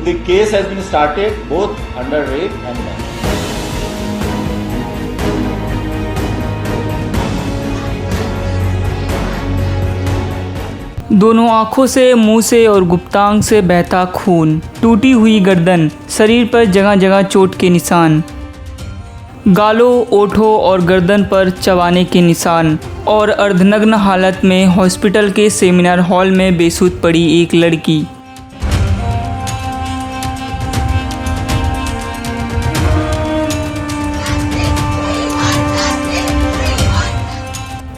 The case has been started both under rape and mention. दोनों आंखों से, मुंह से और गुप्तांग से बहता खून, टूटी हुई गर्दन, शरीर पर जगह जगह चोट के निशान, गालों, ओठों और गर्दन पर चबाने के निशान और अर्धनग्न हालत में हॉस्पिटल के सेमिनार हॉल में बेसुध पड़ी एक लड़की।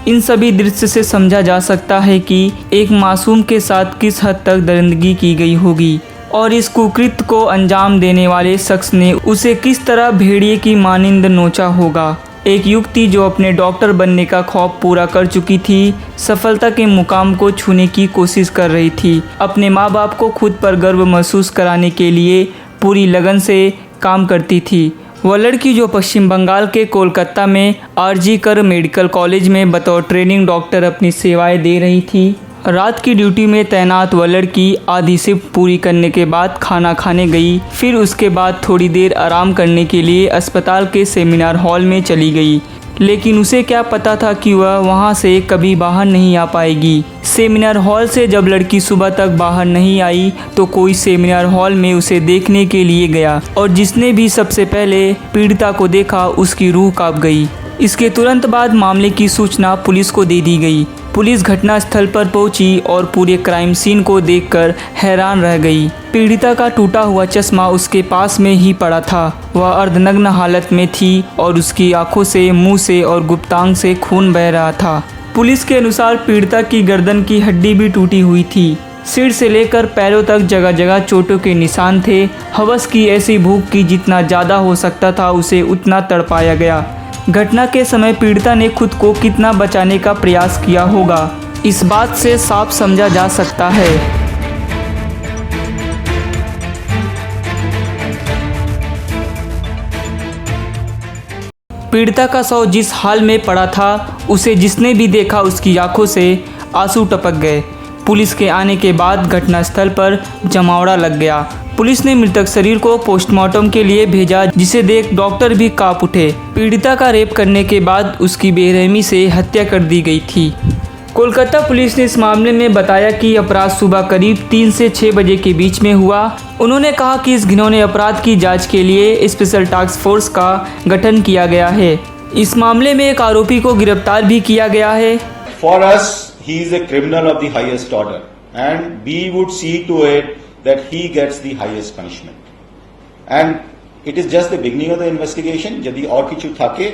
इन सभी दृश्य से समझा जा सकता है कि एक मासूम के साथ किस हद तक दरिंदगी की गई होगी और इस कुकृत्य को अंजाम देने वाले शख्स ने उसे किस तरह भेड़िए की मानिंद नोचा होगा। एक युवती जो अपने डॉक्टर बनने का ख्वाब पूरा कर चुकी थी, सफलता के मुकाम को छूने की कोशिश कर रही थी, अपने माँ बाप को खुद पर गर्व महसूस कराने के लिए पूरी लगन से काम करती थी। वह लड़की जो पश्चिम बंगाल के कोलकाता में आरजी कर मेडिकल कॉलेज में बतौर ट्रेनिंग डॉक्टर अपनी सेवाएं दे रही थी। रात की ड्यूटी में तैनात वह लड़की आधी शिफ्ट पूरी करने के बाद खाना खाने गई, फिर उसके बाद थोड़ी देर आराम करने के लिए अस्पताल के सेमिनार हॉल में चली गई। लेकिन उसे क्या पता था कि वह वहां से कभी बाहर नहीं आ पाएगी। सेमिनार हॉल से जब लड़की सुबह तक बाहर नहीं आई तो कोई सेमिनार हॉल में उसे देखने के लिए गया और जिसने भी सबसे पहले पीड़िता को देखा उसकी रूह कांप गई। इसके तुरंत बाद मामले की सूचना पुलिस को दे दी गई। पुलिस घटनास्थल पर पहुंची और पूरे क्राइम सीन को देखकर हैरान रह गई। पीड़िता का टूटा हुआ चश्मा उसके पास में ही पड़ा था। वह अर्धनग्न हालत में थी और उसकी आंखों से, मुंह से और गुप्तांग से खून बह रहा था। पुलिस के अनुसार पीड़िता की गर्दन की हड्डी भी टूटी हुई थी। सिर से लेकर पैरों तक जगह जगह चोटों के निशान थे। हवस की ऐसी भूख कि जितना ज़्यादा हो सकता था उसे उतना तड़पाया गया। घटना के समय पीड़िता ने खुद को कितना बचाने का प्रयास किया होगा, इस बात से साफ समझा जा सकता है। पीड़िता का शव जिस हाल में पड़ा था उसे जिसने भी देखा उसकी आंखों से आंसू टपक गए। पुलिस के आने के बाद घटनास्थल पर जमावड़ा लग गया। पुलिस ने मृतक शरीर को पोस्टमार्टम के लिए भेजा, जिसे देख डॉक्टर भी कांप उठे। पीड़िता का रेप करने के बाद उसकी बेरहमी से हत्या कर दी गई थी। कोलकाता पुलिस ने इस मामले में बताया कि अपराध सुबह करीब 3 से 6 बजे के बीच में हुआ। उन्होंने कहा कि इस घिनौने अपराध की जांच के लिए स्पेशल टास्क फोर्स का गठन किया गया है। इस मामले में एक आरोपी को गिरफ्तार भी किया गया है। For us, he is a criminal of the highest order, and we would see to it that he gets the highest punishment. And it is just the beginning of the investigation. यदि और किछु थाके,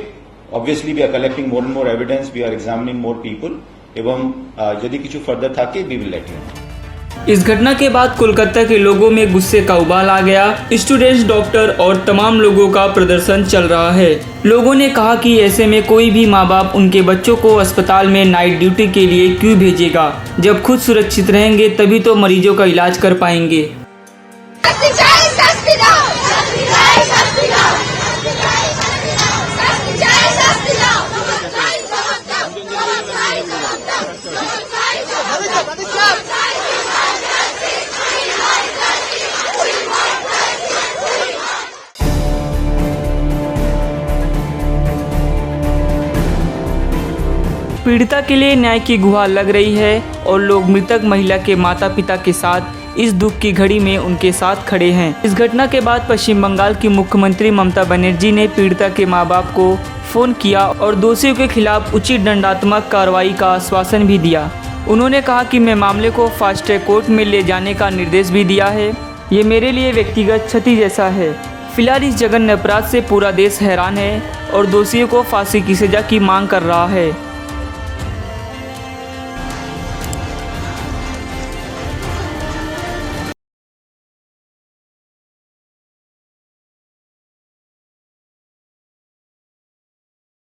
obviously we are collecting more and more evidence, we are examining more people, एवं यदि किछु further थाके, we will let you know. इस घटना के बाद कोलकाता के लोगों में गुस्से का उबाल आ गया। स्टूडेंट्स, डॉक्टर और तमाम लोगों का प्रदर्शन चल रहा है। लोगों ने कहा कि ऐसे में कोई भी माँ बाप उनके बच्चों को अस्पताल में नाइट ड्यूटी के लिए क्यों भेजेगा। जब खुद सुरक्षित रहेंगे तभी तो मरीजों का इलाज कर पाएंगे। पीड़िता के लिए न्याय की गुहार लग रही है और लोग मृतक महिला के माता पिता के साथ इस दुख की घड़ी में उनके साथ खड़े हैं। इस घटना के बाद पश्चिम बंगाल की मुख्यमंत्री ममता बनर्जी ने पीड़िता के मां बाप को फोन किया और दोषियों के खिलाफ उचित दंडात्मक कार्रवाई का आश्वासन भी दिया। उन्होंने कहा कि मैं मामले को फास्ट ट्रैक कोर्ट में ले जाने का निर्देश भी दिया है। ये मेरे लिए व्यक्तिगत क्षति जैसा है। फिलहाल इस जघन्य अपराध से पूरा देश हैरान है और दोषियों को फांसी की सजा की मांग कर रहा है।